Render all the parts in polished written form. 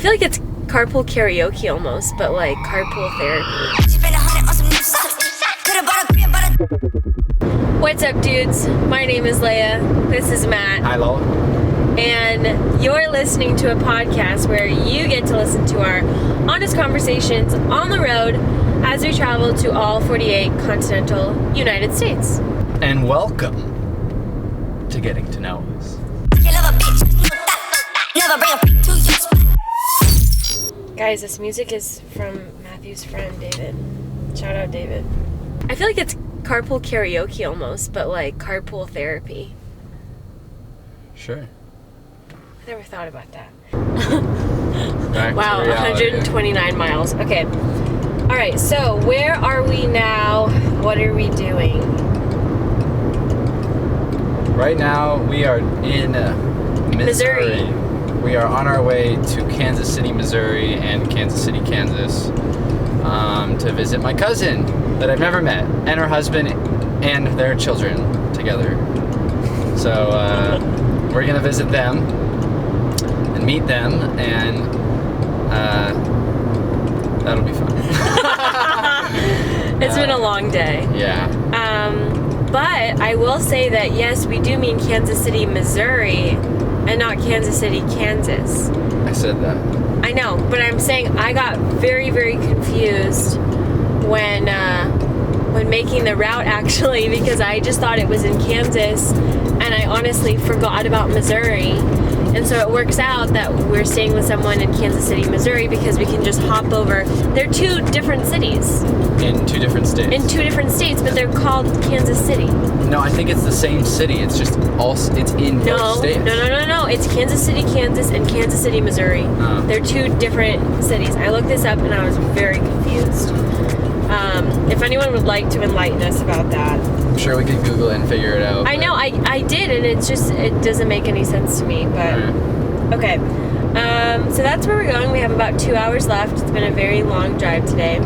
feel like it's carpool karaoke almost, but like carpool therapy. What's up, dudes? My name is Leia. This is Matt. Hi, Lola. And you're listening to a podcast where you get to listen to our honest conversations on the road as we travel to all 48 continental United States. And welcome to Getting to Know Us. Guys, this music is from Matthew's friend, David. Shout out, David. I feel like it's carpool karaoke almost, but like carpool therapy. Sure. I never thought about that. Wow, 129 miles. Okay. All right, so where are we now? What are we doing? Right now, we are in Missouri. We are on our way to Kansas City, Missouri, and Kansas City, Kansas, to visit my cousin that I've never met, and her husband and their children together. So we're gonna visit them and meet them, and that'll be fun. It's been a long day. Yeah. But I will say that yes, we do mean Kansas City, Missouri, and not Kansas City, Kansas. I said that. I know, but I'm saying I got very, very confused when making the route, actually, because I just thought it was in Kansas, and I honestly forgot about Missouri. And so it works out that we're staying with someone in Kansas City, Missouri, because we can just hop over. They're two different cities. In two different states. In two different states, but they're called Kansas City. No, I think it's the same city. It's just it's in both states. No. It's Kansas City, Kansas, and Kansas City, Missouri. Oh. They're two different cities. I looked this up and I was very confused. If anyone would like to enlighten us about that. I'm sure we could Google it and figure it out. I know, I did, and it doesn't make any sense to me, but okay. So that's where we're going. We have about 2 hours left. It's been a very long drive today.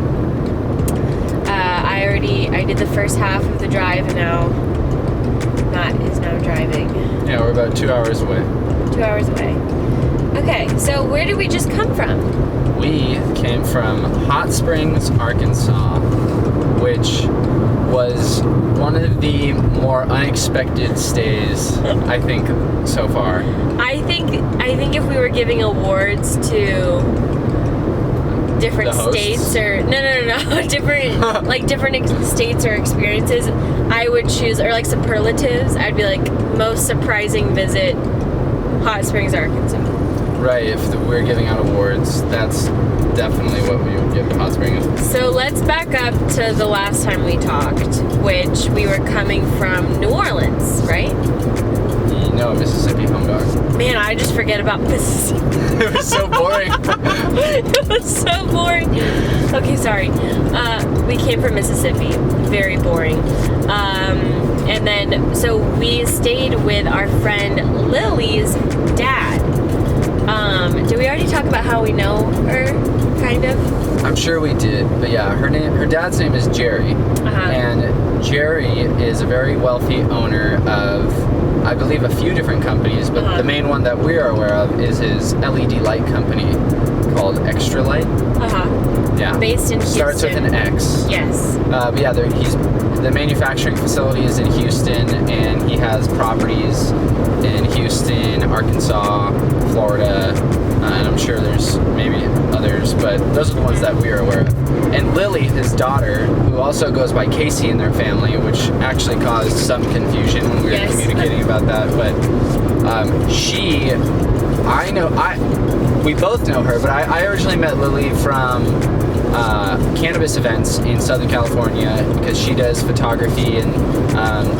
I did the first half of the drive, and now Matt is now driving. Yeah, we're about 2 hours away. 2 hours away. Okay, so where did we just come from? We came from Hot Springs, Arkansas, which was one of the more unexpected stays, I think, so far. I think if we were giving awards to different states or no, different states or experiences, I would choose, or like superlatives, I'd be like most surprising visit, Hot Springs, Arkansas. Right, if we're giving out awards, that's definitely what we would give Hot Springs. So let's back up to the last time we talked, which we were coming from New Orleans, right? No, Mississippi, home dog. Man, I just forget about Mississippi. It was so boring. It was so boring. Okay, sorry. We came from Mississippi. Very boring. And then, so we stayed with our friend Lily's dad. Did we already talk about how we know her, kind of? I'm sure we did, but yeah, her dad's name is Jerry, and Jerry is a very wealthy owner of, I believe, a few different companies, but the main one that we are aware of is his LED light company called Extra Light. Yeah. Based in Houston. Starts with an X. Yes. But yeah, the manufacturing facility is in Houston, and he has properties in Houston, Arkansas, Florida, and I'm sure there's maybe others, but those are the ones that we are aware of. And Lily, his daughter, who also goes by Casey in their family, which actually caused some confusion when we were communicating about that, but we both know her, but I originally met Lily from cannabis events in Southern California, because she does photography and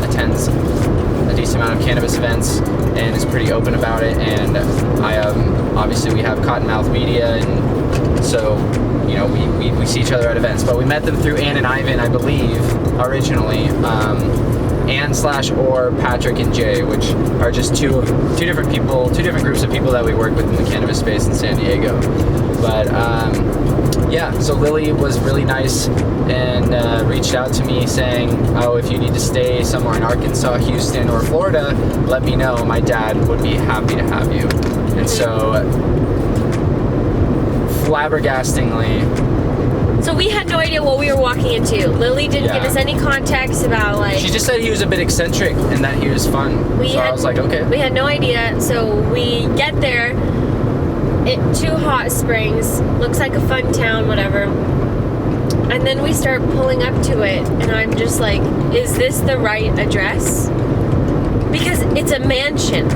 attends a decent amount of cannabis events and is pretty open about it. And obviously we have Cottonmouth Media, and so we see each other at events. But we met them through Ann and Ivan, I believe, originally. Ann/or Patrick and Jay, which are just two different groups of people that we work with in the cannabis space in San Diego. But so Lily was really nice and reached out to me saying, oh, if you need to stay somewhere in Arkansas, Houston, or Florida, let me know. My dad would be happy to have you. And so flabbergastingly. So we had no idea what we were walking into. Lily didn't give us any context about like. She just said he was a bit eccentric and that he was fun. I was like, okay. We had no idea. So we get there. To Hot Springs. Looks like a fun town, whatever. And then we start pulling up to it, and I'm just like, is this the right address? Because it's a mansion.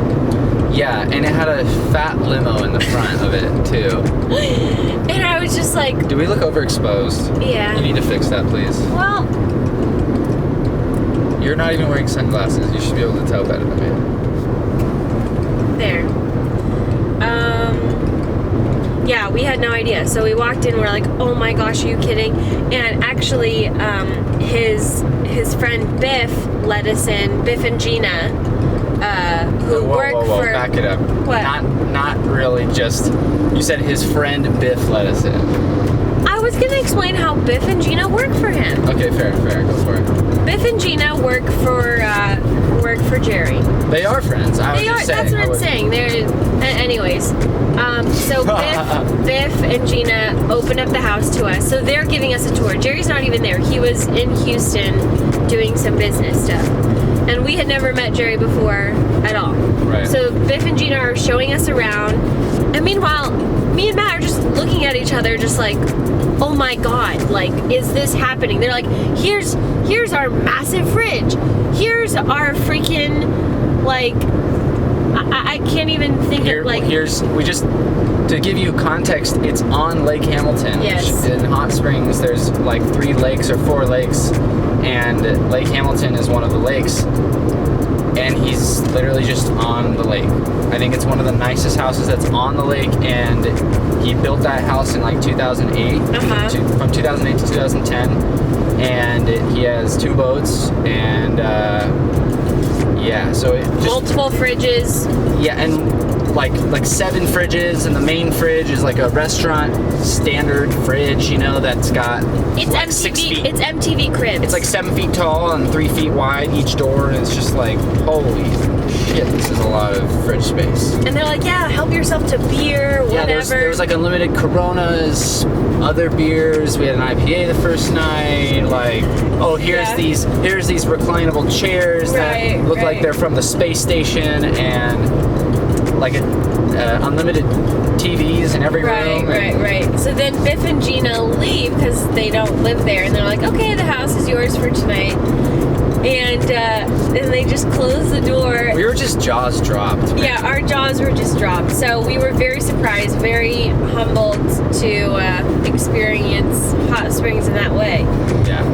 Yeah, and it had a fat limo in the front of it, too. And I was just like... Do we look overexposed? Yeah. You need to fix that, please. Well... You're not even wearing sunglasses. You should be able to tell better than me. There. Yeah, we had no idea. So we walked in, we're like, oh my gosh, are you kidding? And actually, his friend Biff let us in, Biff and Gina, who work for... Back it up. What? Not really just... You said his friend Biff let us in. I was going to explain how Biff and Gina work for him. Okay, fair, go for it. Biff and Gina work for Jerry. They are friends. That's what I'm saying. They're... Anyways, so Biff and Gina opened up the house to us. So they're giving us a tour. Jerry's not even there. He was in Houston doing some business stuff. And we had never met Jerry before at all. Right. So Biff and Gina are showing us around. And meanwhile, me and Matt are just looking at each other just like, oh my God, like, is this happening? They're like, here's our massive fridge. Here's our freaking, like... I can't even think of like... To give you context, it's on Lake Hamilton. Yes. In Hot Springs, there's like 3 lakes or 4 lakes, and Lake Hamilton is one of the lakes, and he's literally just on the lake. I think it's one of the nicest houses that's on the lake, and he built that house in like 2008, from 2008 to 2010, and he has 2 boats, and so it just... Multiple fridges. Yeah, and like 7 fridges, and the main fridge is like a restaurant standard fridge, that's got it's like MTV, 6 feet. It's MTV cribs. It's like 7 feet tall and 3 feet wide each door, and it's just like, holy shit, this is a lot of fridge space. And they're like, yeah, help yourself to beer, whatever. Yeah, there was like unlimited Coronas, other beers. We had an IPA the first night. Like, oh, here's these reclinable chairs that look like they're from the space station, and like unlimited TVs in every room. Right. So then Biff and Gina leave because they don't live there, and they're like, okay, the house is yours for tonight. And they just closed the door. We were just jaws dropped. Man. Yeah, our jaws were just dropped. So we were very surprised, very humbled to experience Hot Springs in that way. Yeah.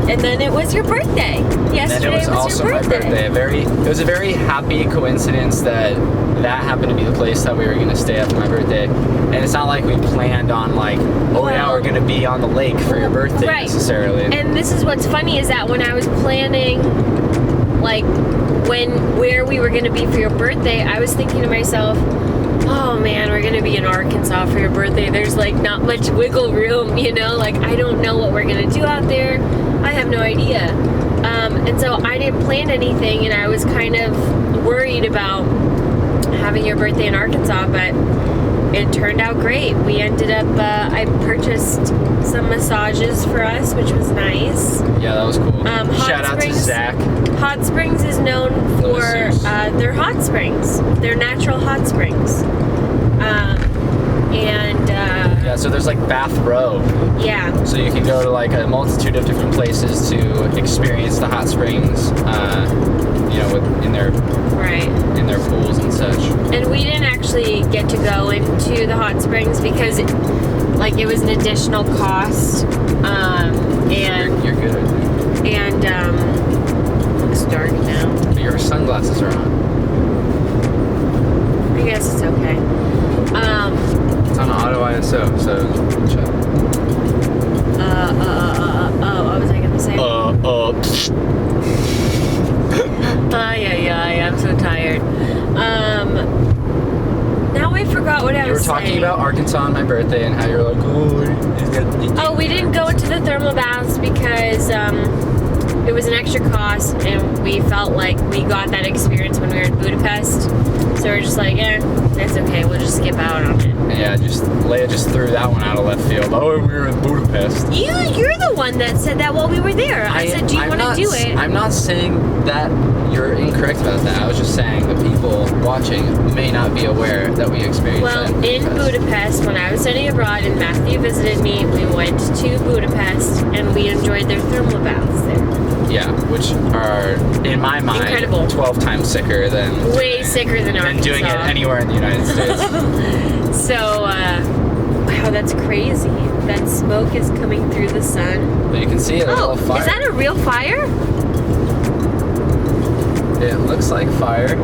And then it was your birthday. Yesterday was also your birthday. It was a very happy coincidence that happened to be the place that we were going to stay at for my birthday. And it's not like we planned on now we're going to be on the lake for your birthday necessarily. And this is what's funny is that when I was planning where we were going to be for your birthday, I was thinking to myself, oh man, we're going to be in Arkansas for your birthday. There's not much wiggle room, I don't know what we're going to do out there. I have no idea. And so I didn't plan anything, and I was kind of worried about having your birthday in Arkansas, but it turned out great. We ended up, I purchased some massages for us, which was nice. Yeah, that was cool. Shout out to Zach. Hot Springs is known for their hot springs. They're natural hot springs. So there's Bath Row. Yeah. So you can go to a multitude of different places to experience the hot springs, in their pools and such. And we didn't actually get to go into the hot springs because it was an additional cost. You're good. And looks dark now. But your sunglasses are on. I guess it's okay. It's on auto ISO, so check. What was I gonna say? I'm so tired. Now I forgot what I was saying. You were talking about Arkansas on my birthday and how you're like, we didn't go into the thermal baths because it was an extra cost, and we felt like we got that experience when we were in Budapest. So we're just like, it's okay. We'll just skip out on it. Yeah, Leia just threw that one out of left field. Oh, we were in Budapest. You're the one that said that while we were there. I said, do you want to do it? I'm not saying that you're incorrect about that. I was just saying the people watching may not be aware that we experienced that. Well, in Budapest, when I was studying abroad and Matthew visited me, we went to Budapest and we enjoyed their thermal baths there. Yeah, which are, in my mind, incredible. 12 times sicker than... Way sicker than Arkansas. doing it anywhere in the United States. So, wow, that's crazy. That smoke is coming through the sun. But you can see it, a little fire. Is that a real fire? It looks like fire.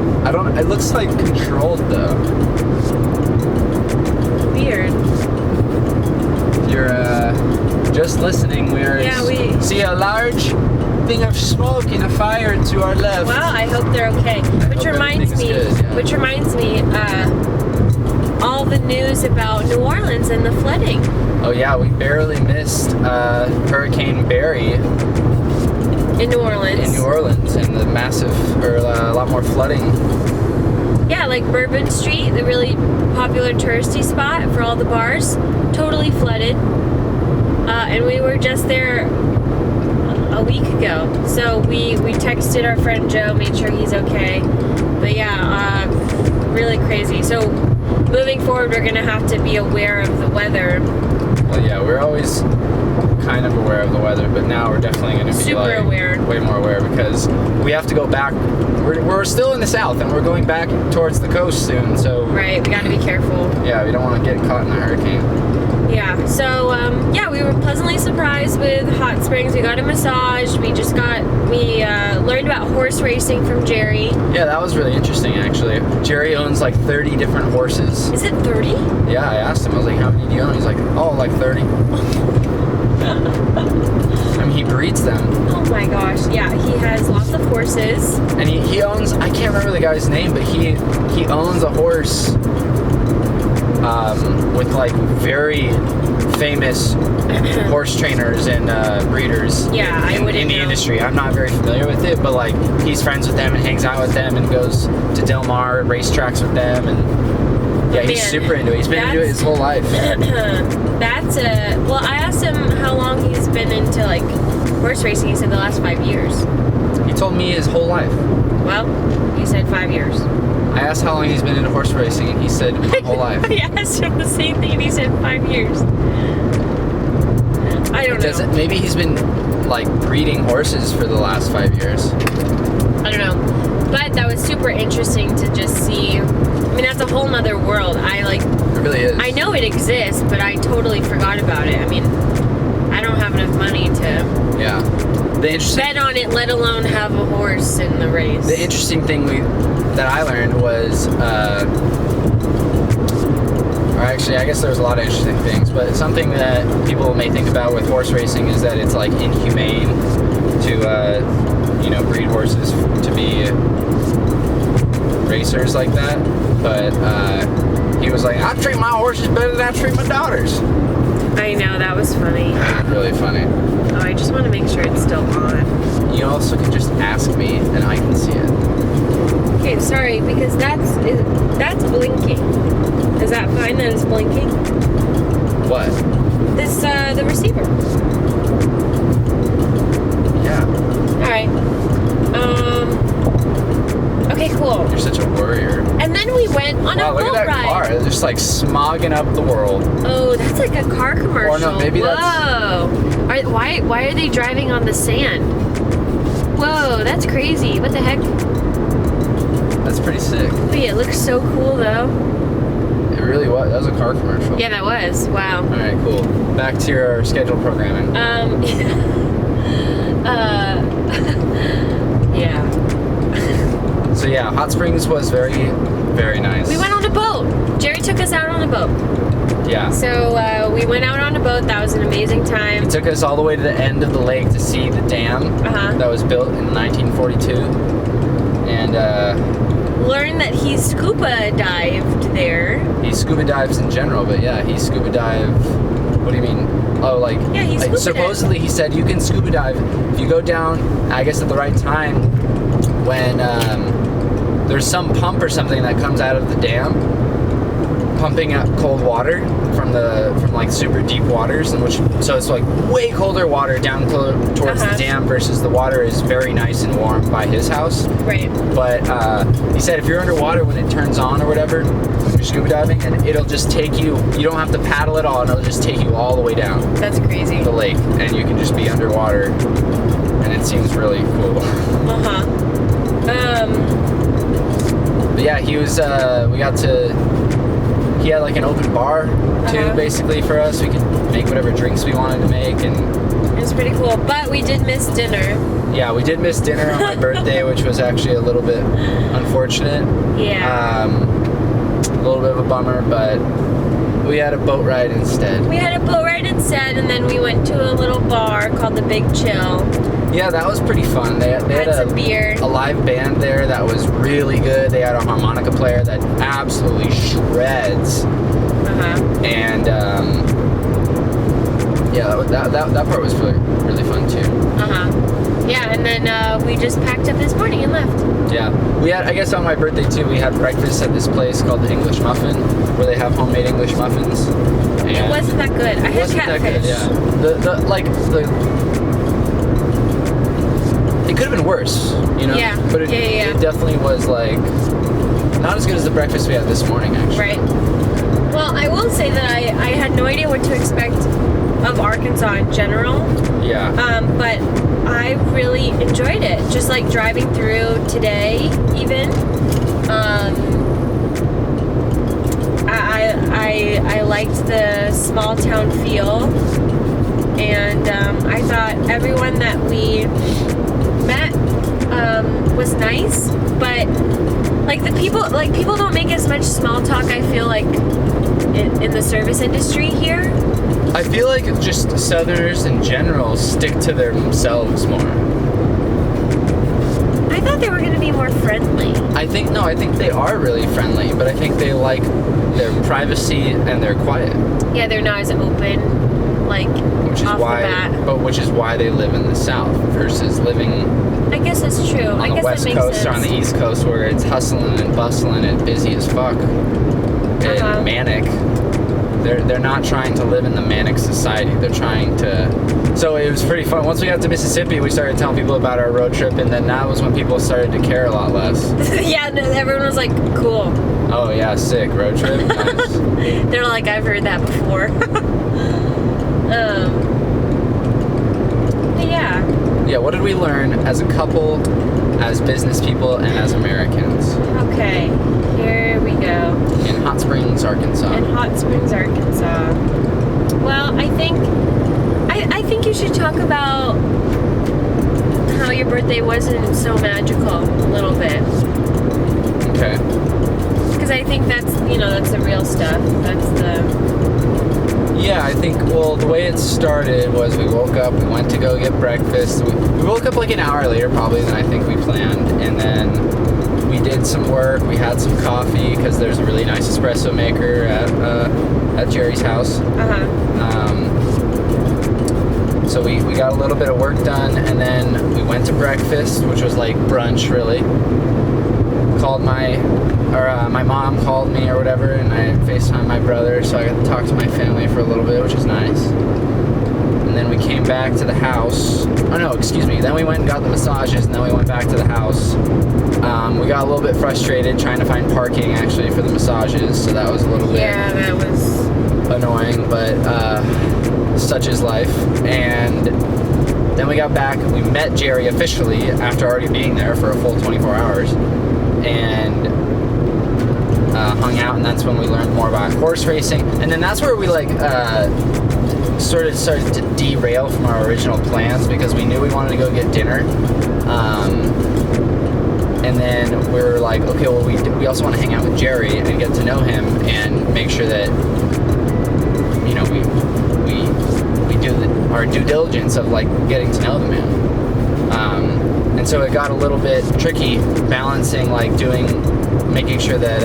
It looks like controlled though. Weird. If you're just listening, we see a large thing of smoke in a fire to our left. Well, I hope they're okay. Which reminds me, all the news about New Orleans and the flooding. Oh yeah, we barely missed Hurricane Barry in New Orleans. And the massive, a lot more flooding. Yeah, like Bourbon Street, the really popular touristy spot for all the bars, totally flooded. And we were just there a week ago. So we texted our friend Joe, made sure he's okay. But yeah, really crazy. So moving forward, we're gonna have to be aware of the weather. Well, yeah, we're always kind of aware of the weather, but now we're definitely going to be way more aware because we have to go back. We're still in the south and we're going back towards the coast soon, so right, we got to be careful. Yeah, we don't want to get caught in a hurricane. Yeah, so we were pleasantly surprised with hot springs. We got a massage. We learned about horse racing from Jerry. Yeah, that was really interesting actually. Jerry owns like 30 different horses. Is it 30? Yeah, I asked him, I was like, how many do you own? He's like, oh, like 30. I mean, he breeds them. Oh my gosh, yeah, he has lots of horses. And he owns, I can't remember the guy's name, but he owns a horse with like very famous horse trainers and breeders in the industry. I'm not very familiar with it, but like he's friends with them and hangs out with them and goes to Del Mar racetracks with them, and yeah, he's super into it. He's been into it his whole life. Well, I asked him how long he's been into like horse racing. He said the last 5 years. He told me his whole life. Well, he said 5 years. I asked how long he's been into horse racing, and he said my whole life. I asked him the same thing, and he said 5 years. I don't know. Maybe he's been like breeding horses for the last 5 years. I don't know. But that was super interesting to just see. I mean, that's a whole nother world. It really is. I know it exists, but I totally forgot about it. I mean, I don't have enough money to bet on it, let alone have a horse in the race. The interesting thing that I learned was, or actually, I guess there's a lot of interesting things, but something that people may think about with horse racing is that it's like inhumane to, breed horses to be racers like that. But he was like, I treat my horses better than I treat my daughters. I know, that was funny. Really funny. Oh, I just want to make sure it's still on. You also can just ask me and I can see it. Okay, sorry, because that's blinking. Is that fine that it's blinking? What? This, the receiver. Yeah. Alright. Okay, cool. You're such a worrier. And then we went on a boat ride. Look at that car. It's just like smogging up the world. Oh, that's like a car commercial. Or no, maybe Whoa. Why are they driving on the sand? Whoa, that's crazy. What the heck? That's pretty sick. Wait, it looks so cool though. It really was. That was a car commercial. Yeah, that was. Wow. All right, cool. Back to your scheduled programming. Yeah. So yeah, Hot Springs was very, very nice. We went on a boat. Jerry took us out on a boat. Yeah. So we went out on a boat. That was an amazing time. He took us all the way to the end of the lake to see the dam that was built in 1942. And learned that he scuba dived there. He scuba dives in general, but yeah, he scuba dived What do you mean? Oh, like, Yeah, he's like, scuba supposedly he said you can scuba dive if you go down, I guess at the right time, when there's some pump or something that comes out of the dam, pumping up cold water from like super deep waters, and so it's like way colder water down towards the dam versus the water is very nice and warm by his house. Right. But he said if you're underwater when it turns on or whatever, when you're scuba diving, and it'll just take you. You don't have to paddle at all, and it'll just take you all the way down That's crazy. the lake, and you can just be underwater, and it seems really cool. But yeah, he was. We got to. He had like an open bar too, basically for us. We could make whatever drinks we wanted to make, and it was pretty cool. But we did miss dinner. yeah, we did miss dinner on my birthday, which was actually a little bit unfortunate. Yeah. A little bit of a bummer, but we had a boat ride instead. We had a boat ride instead, and then we went to a little bar called the Big Chill. Yeah, that was pretty fun. They had some beer. A live band there that was really good. They had a harmonica player that absolutely shreds. And yeah, that part was really fun too. Yeah, and then we just packed up this morning and left. Yeah, we had. I guess on my birthday too, we had breakfast at this place called the English Muffin, where they have homemade English muffins. And it wasn't that good. I had catfish. Yeah, it could have been worse, you know. Yeah. But it definitely was like not as good as the breakfast we had this morning, actually. Right. Well, I will say that I had no idea what to expect of Arkansas in general. Yeah. But I really enjoyed it. Just like driving through today, even. I liked the small town feel, and I thought everyone that we met was nice, but like people don't make as much small talk, I feel like, in the service industry here. I feel like just Southerners in general stick to themselves more. I thought they were going to be more friendly. I think they are really friendly, but I think they like their privacy and they're quiet. Yeah, they're not as open, like, which is off why, the bat. but which is why they live in the South versus living I guess that's true. on the West Coast or on the East Coast, where it's hustling and bustling and busy as fuck and manic. They're not trying to live in the manic society. They're trying to. So it was pretty fun. Once we got to Mississippi, we started telling people about our road trip, and then that was when people started to care a lot less. Yeah, everyone was like, cool. Oh yeah, sick road trip. Nice. They're like, I've heard that before. But yeah. Yeah, what did we learn as a couple, as business people, and as Americans? Okay, here we go. In Hot Springs, Arkansas. In Hot Springs, Arkansas. Well, I think you should talk about how your birthday wasn't so magical a little bit. Okay. Because I think that's the real stuff. That's the... Yeah, I think, well, the way it started was we woke up, we went to go get breakfast. We woke up like an hour later probably than I think we planned, and then we did some work, we had some coffee, because there's a really nice espresso maker at Jerry's house. So we got a little bit of work done, and then we went to breakfast, which was like brunch really. My mom called me or whatever, and I FaceTimed my brother, so I got to talk to my family for a little bit, which is nice. And then we came back to the house. Oh no, excuse me. Then we went and got the massages, and then we went back to the house. We got a little bit frustrated trying to find parking actually for the massages, so that was a little bit that was annoying, but such is life. And then we got back, we met Jerry officially after already being there for a full 24 hours. And hung out, and that's when we learned more about horse racing, and then that's where we sort of started to derail from our original plans, because we knew we wanted to go get dinner, and then we were like, okay, well we also want to hang out with Jerry and get to know him and make sure that we do our due diligence of like getting to know the man. And so it got a little bit tricky balancing, like making sure that,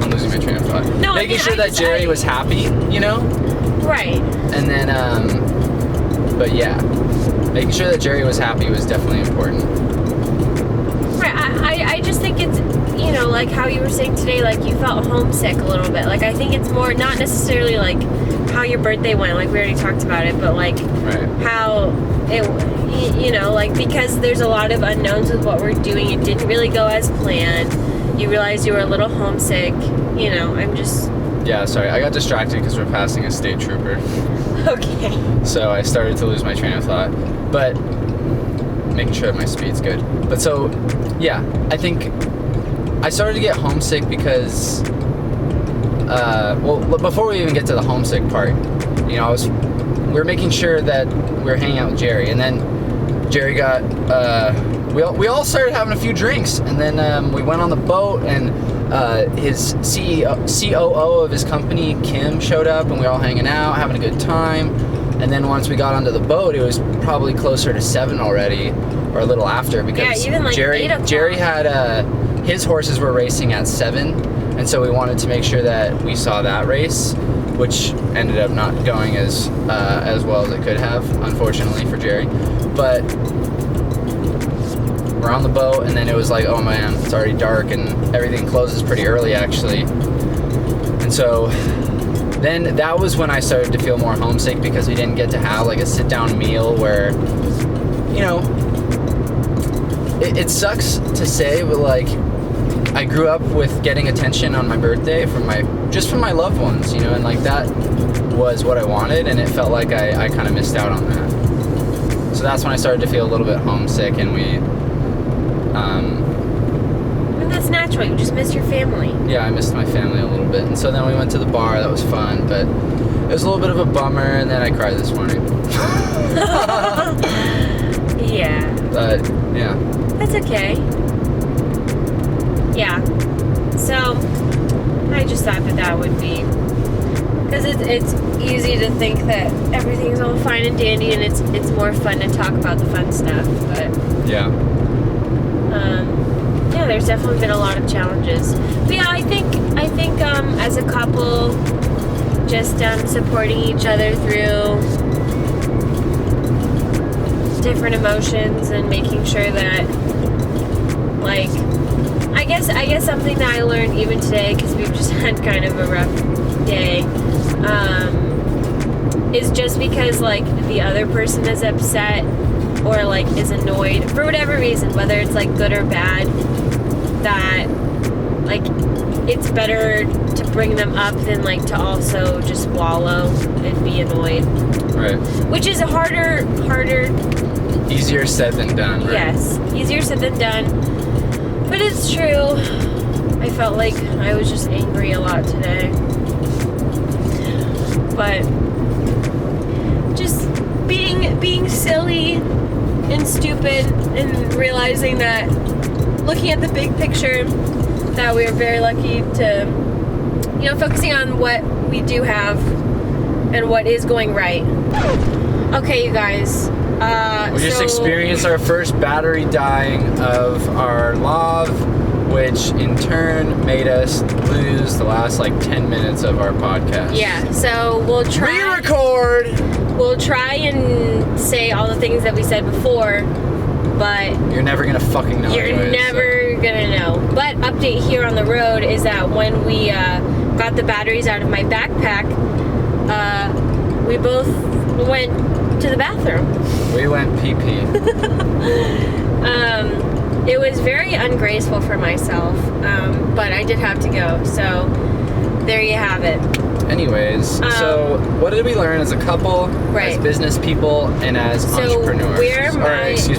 I'm losing my train of thought. No, making sure that Jerry was happy, you know? Right. And then, but yeah, making sure that Jerry was happy was definitely important. Right. I just think it's, you know, like how you were saying today, like you felt homesick a little bit. Like I think it's more not necessarily like how your birthday went, like we already talked about it, but like how it, you know, like because there's a lot of unknowns with what we're doing. It didn't really go as planned. You realized you were a little homesick. You know, I'm just... Yeah, sorry. I got distracted because we're passing a state trooper. Okay. So I started to lose my train of thought. But making sure that my speed's good. But so, yeah, I think I started to get homesick because, well, before we even get to the homesick part, you know, we were making sure that we were hanging out with Jerry. And then Jerry got... We all started having a few drinks, and then we went on the boat, and his COO of his company, Kim, showed up, and we were all hanging out, having a good time. And then once we got onto the boat, it was probably closer to 7 already, or a little after, because even like Jerry had his horses were racing at 7, and so we wanted to make sure that we saw that race, which ended up not going as well as it could have, unfortunately for Jerry. But we're on the boat, and then it was like, oh man, it's already dark, and everything closes pretty early actually. And so then that was when I started to feel more homesick, because we didn't get to have like a sit-down meal where, you know, it sucks to say, but like I grew up with getting attention on my birthday from my loved ones, you know, and like that was what I wanted, and it felt like I kind of missed out on that. So that's when I started to feel a little bit homesick, and and that's natural. You just miss your family. Yeah, I missed my family a little bit. And so then we went to the bar. That was fun, but it was a little bit of a bummer, and then I cried this morning. Yeah. But, yeah. That's okay. Yeah. So, I just thought that would be... Because it's easy to think that everything's all fine and dandy, and it's more fun to talk about the fun stuff, but... Yeah. Yeah, there's definitely been a lot of challenges. But yeah, I think as a couple, just supporting each other through different emotions and making sure that, like, I guess something that I learned even today, because we've just had kind of a rough day, is just because like the other person is upset or like is annoyed for whatever reason, whether it's like good or bad, that like it's better to bring them up than like to also just wallow and be annoyed. Right. Which is harder. Easier said than done, right? Yes, easier said than done. But it's true. I felt like I was just angry a lot today. But just being silly and stupid, and realizing that, looking at the big picture, that we are very lucky to, you know, focusing on what we do have and what is going right. Okay, you guys. We just experienced our first battery dying of our lav, which in turn made us lose the last like 10 minutes of our podcast. Yeah, so we'll try. Re-record! We'll try and say all the things that we said before, but you're never gonna fucking know. You're never gonna know. But update here on the road is that when we got the batteries out of my backpack, we both went to the bathroom. We went pee-pee. It was very ungraceful for myself, but I did have to go, so there you have it. Anyways, so what did we learn as a couple, as business people, and as entrepreneurs?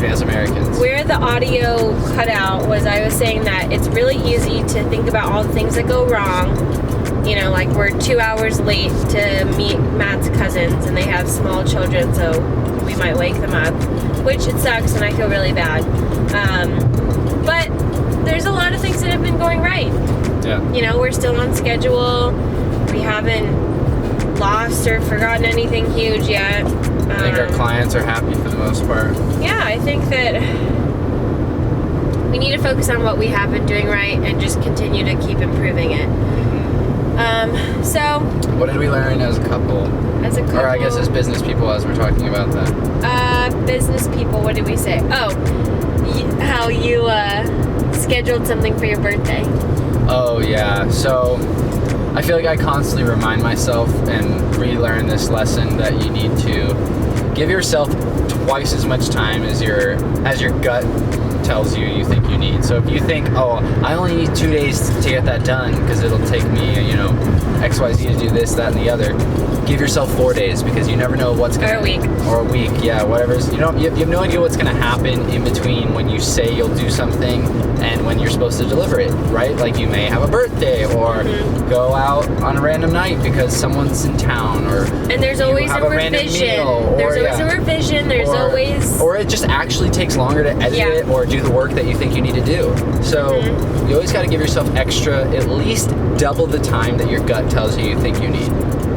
As Americans? Where the audio cut out was I was saying that it's really easy to think about all the things that go wrong. You know, like we're 2 hours late to meet Matt's cousins, and they have small children, so we might wake them up, which it sucks, and I feel really bad. But there's a lot of things that have been going right. Yeah. You know, we're still on schedule. We haven't lost or forgotten anything huge yet. I think our clients are happy for the most part. Yeah, I think that we need to focus on what we have been doing right and just continue to keep improving it. So, What did we learn as a couple? as a couple, Or I guess as business people, as we're talking about that. business people, what did we say? Oh, how you scheduled something for your birthday. Oh, yeah. So I feel like I constantly remind myself and relearn this lesson that you need to give yourself twice as much time as your gut tells you think you need. So if you think, oh, I only need 2 days to get that done because it'll take me, you know, XYZ to do this, that, and the other, give yourself 4 days because you never know what's gonna. Or a week. Or a week, yeah, whatever's. You have no idea what's gonna happen in between when you say you'll do something and when you're supposed to deliver it, right? Like you may have a birthday or go out on a random night because someone's in town, or And there's you always have a random revision. meal, There's or, always a revision. There's always. Or it just actually takes longer to edit Yeah. it or do the work that you think you need to do. So you always got to give yourself extra, at least double the time that your gut tells you think you need,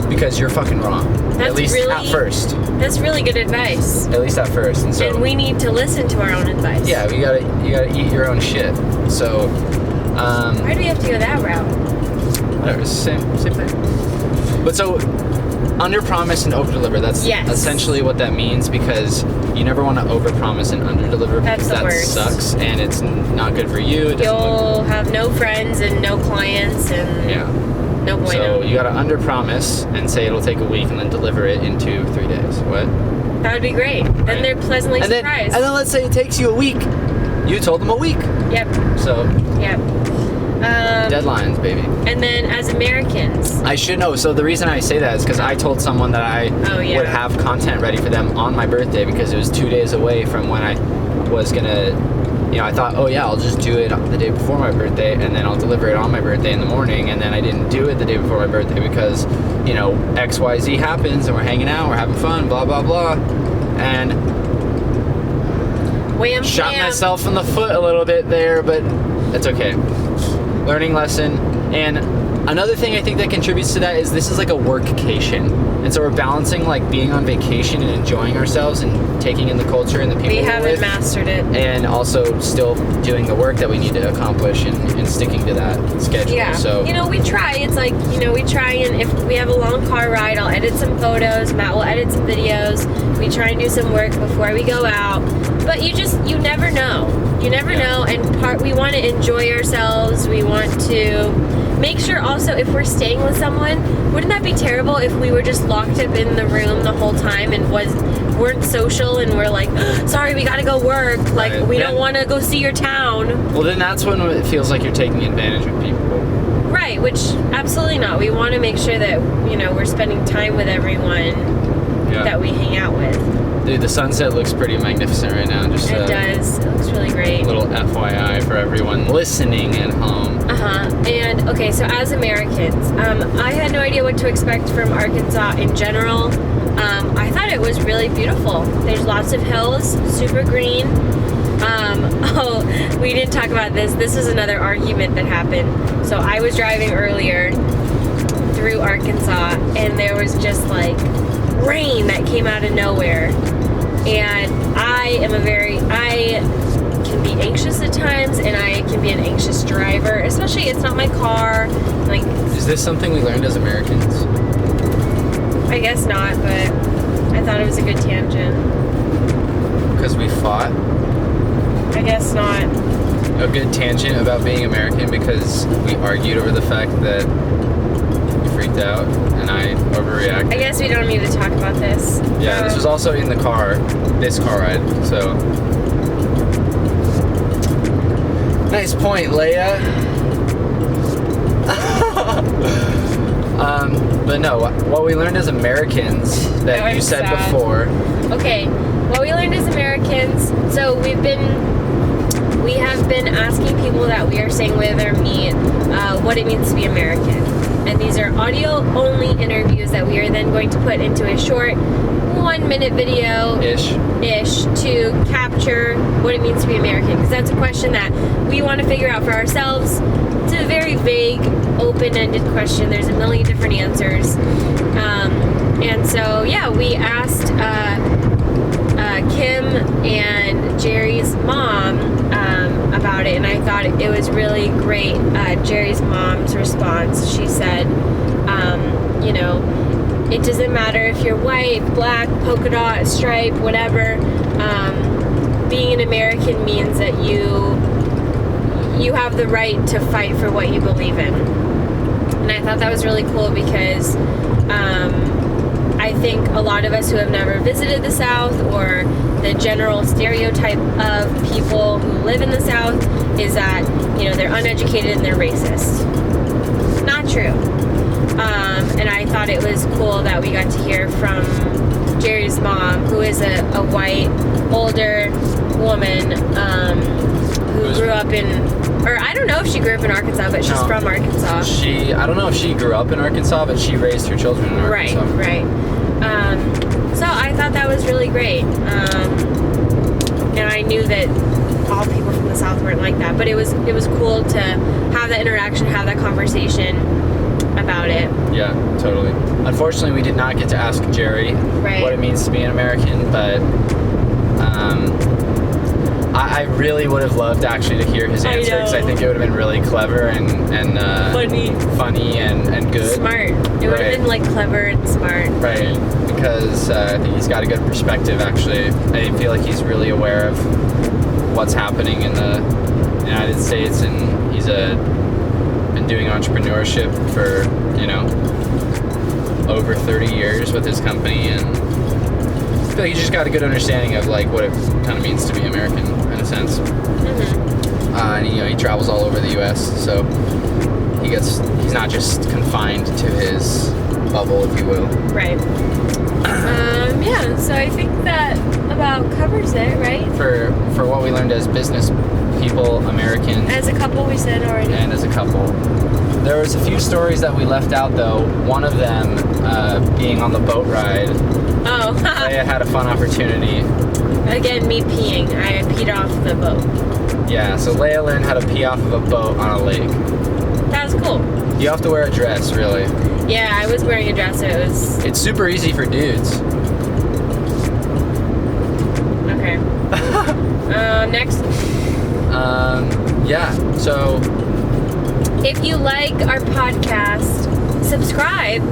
because you're fucking wrong. That's at least really- at first. That's really good advice. At least at first. And so And we need to listen to our own advice. yeah, you gotta eat your own shit. So Why do we have to go that route? whatever, same thing. But so under promise and over deliver, that's Yes. essentially what that means, because you never want to over promise and under deliver, That's because the that worst. sucks and it's not good for you. It doesn't look. You'll have no friends and no clients and Yeah. no bueno. So you gotta under promise and say it'll take a week and then deliver it in 2-3 days. What? That would be great. Then Right. they're pleasantly And then surprised. let's say it takes you a week. You told them a week. Yep, So yep. deadlines, baby. And then as Americans, I should know. So the reason I say that is because I told someone that I Oh, yeah. would have content ready for them on my birthday, because it was 2 days away from when I was gonna, you know, I thought, oh yeah, I'll just do it the day before my birthday and then I'll deliver it on my birthday in the morning. And then I didn't do it the day before my birthday because, you know, XYZ happens and we're hanging out, we're having fun, blah, blah, blah. And wham shot bam. myself in the foot a little bit there, but it's okay. Learning lesson. And another thing I think that contributes to that is this is like a workcation. And so we're balancing like being on vacation and enjoying ourselves and taking in the culture and the people We we're haven't with, mastered it. and also still doing the work that we need to accomplish and sticking to that schedule. Yeah. So You know, we try. It's like, you know, we try, and if we have a long car ride, I'll edit some photos. Matt will edit some videos. We try and do some work before we go out. But you never know. You never Yeah. know. And we want to enjoy ourselves. We want to make sure also, if we're staying with someone, wouldn't that be terrible if we were just locked up in the room the whole time and weren't social and we're like, sorry, we gotta go work. Like, Right. we Yeah. don't want to go see your town. well, then that's when it feels like you're taking advantage of people. Right, which absolutely not. We want to make sure that, you know, we're spending time with everyone Yeah. that we hang out with. Dude, the sunset looks pretty magnificent right now. Just It does. It looks really great. little FYI for everyone listening at home. And okay, so as Americans, I had no idea what to expect from Arkansas in general. I thought it was really beautiful. There's lots of hills, super green. Oh, we didn't talk about this. This is another argument that happened. So I was driving earlier through Arkansas, and there was just like rain that came out of nowhere. And I can be anxious at times, and I can be an anxious driver, especially it's not my car. Like, Is this something we learned as Americans? I guess not, but I thought it was a good tangent. Because we fought? I guess not. A good tangent about being American because we argued over the fact that you freaked out and I overreacted. I guess we don't need to talk about this. Yeah, this was also in the car, this car ride, so. Nice point, Leia. But no, what we learned as Americans that I'm you said sad. before. Okay, what we learned as Americans, so we have been asking people that we are staying with or meet what it means to be American. And these are audio-only interviews that we are then going to put into a short 1-minute video-ish to capture what it means to be American. Because that's a question that we want to figure out for ourselves. It's a very vague, open-ended question. There's a million different answers. And so, yeah, we asked Kim and Jerry's mom about it, and I thought it was really great. Jerry's mom's response, she said, doesn't matter if you're white, black, polka dot, stripe, whatever. Being an American means that you have the right to fight for what you believe in. And I thought that was really cool because I think a lot of us who have never visited the South, or the general stereotype of people who live in the South, is that, they're uneducated and they're racist. Not true. And I thought it was cool that we got to hear from Jerry's mom, who is a white, older woman who grew up in, or I don't know if she grew up in Arkansas, but she's from Arkansas. I don't know if she grew up in Arkansas, but she raised her children in Arkansas. Right. So I thought that was really great. And I knew that all people from the South weren't like that, but it was cool to have that interaction, have that conversation about it. Yeah, totally. Unfortunately, we did not get to ask Jerry what it means to be an American, but I really would have loved actually to hear his answer, because I think it would have been really clever and funny and good. Smart. It would have been like clever and smart. Right, because I think he's got a good perspective actually. I feel like he's really aware of what's happening in the United States, and he's been doing entrepreneurship for, over 30 years with his company, and I feel like he just got a good understanding of like what it kind of means to be American in a sense. Mm-hmm. And he travels all over the U.S., so he's not just confined to his bubble, if you will. Right. So I think that about covers it, right? For what we learned as business people, Americans. As a couple, we said already. And as a couple. There was a few stories that we left out, though. One of them being on the boat ride. Oh. Leia had a fun opportunity. Again, me peeing. I peed off the boat. Yeah, so Leia learned how to pee off of a boat on a lake. That was cool. You have to wear a dress, really. Yeah, I was wearing a dress. It's super easy for dudes. Okay. Next. Yeah, so... If you like our podcast, subscribe.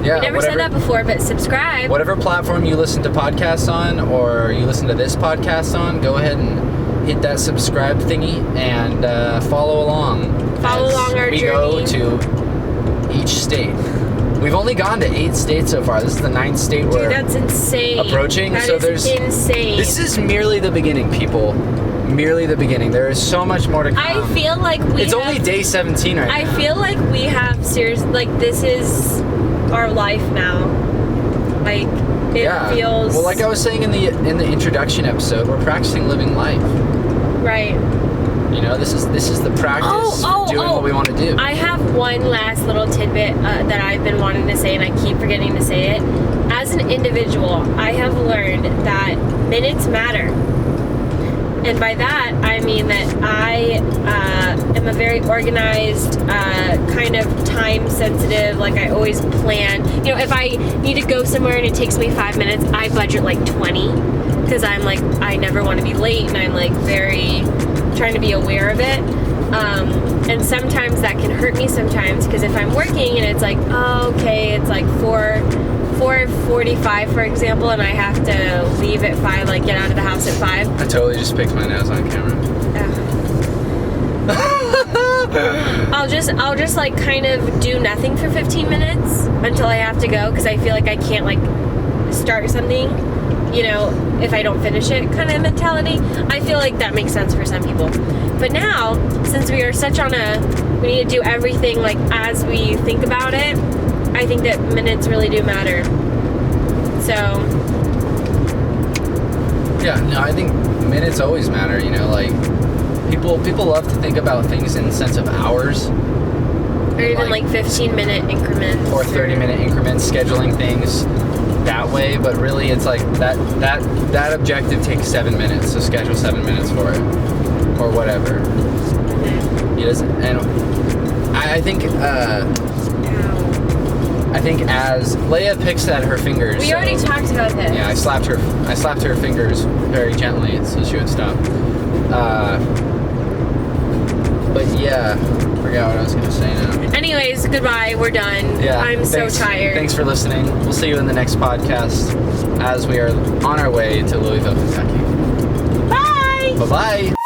Yeah, we never said that before, but subscribe. Whatever platform you listen to podcasts on, or you listen to this podcast on, go ahead and hit that subscribe thingy and follow along. Follow along our journey. We go to each state. We've only gone to 8 states so far. This is the 9th state we're that's insane. Approaching. That is insane. This is merely the beginning, people. Merely the beginning. There is so much more to come. I feel like It's only day 17 right now. I feel like we have this is our life now. Like it feels. Well, like I was saying in the introduction episode, we're practicing living life. Right. This is the practice doing what we want to do. I have one last little tidbit that I've been wanting to say, and I keep forgetting to say it. As an individual, I have learned that minutes matter. And by that, I mean that I am a very organized, kind of time-sensitive, like I always plan. If I need to go somewhere and it takes me 5 minutes, I budget like 20. Because I'm like, I never want to be late, and I'm like very trying to be aware of it. And sometimes that can hurt me sometimes, because if I'm working and it's like, it's like 4:45, for example, and I have to leave at 5, like get out of the house at 5. I totally just picked my nose on camera. I'll just like kind of do nothing for 15 minutes until I have to go, because I feel like I can't like start something, if I don't finish it kind of mentality. I feel like that makes sense for some people. But now, since we are such on we need to do everything like as we think about it, I think that minutes really do matter. So. Yeah, no, I think minutes always matter, like people love to think about things in the sense of hours. Or even like 15-minute increments. Or 30-minute increments, scheduling things that way, but really it's like that objective takes 7 minutes, so schedule 7 minutes for it. Or whatever. Mm-hmm. And I think as Leia picks at her fingers. We already talked about this. Yeah, I slapped her fingers very gently so she would stop. But yeah, we're forgot what I was gonna say now. Anyways, goodbye. We're done. Yeah. I'm so tired. Thanks for listening. We'll see you in the next podcast as we are on our way to Louisville, Kentucky. Bye. Bye-bye.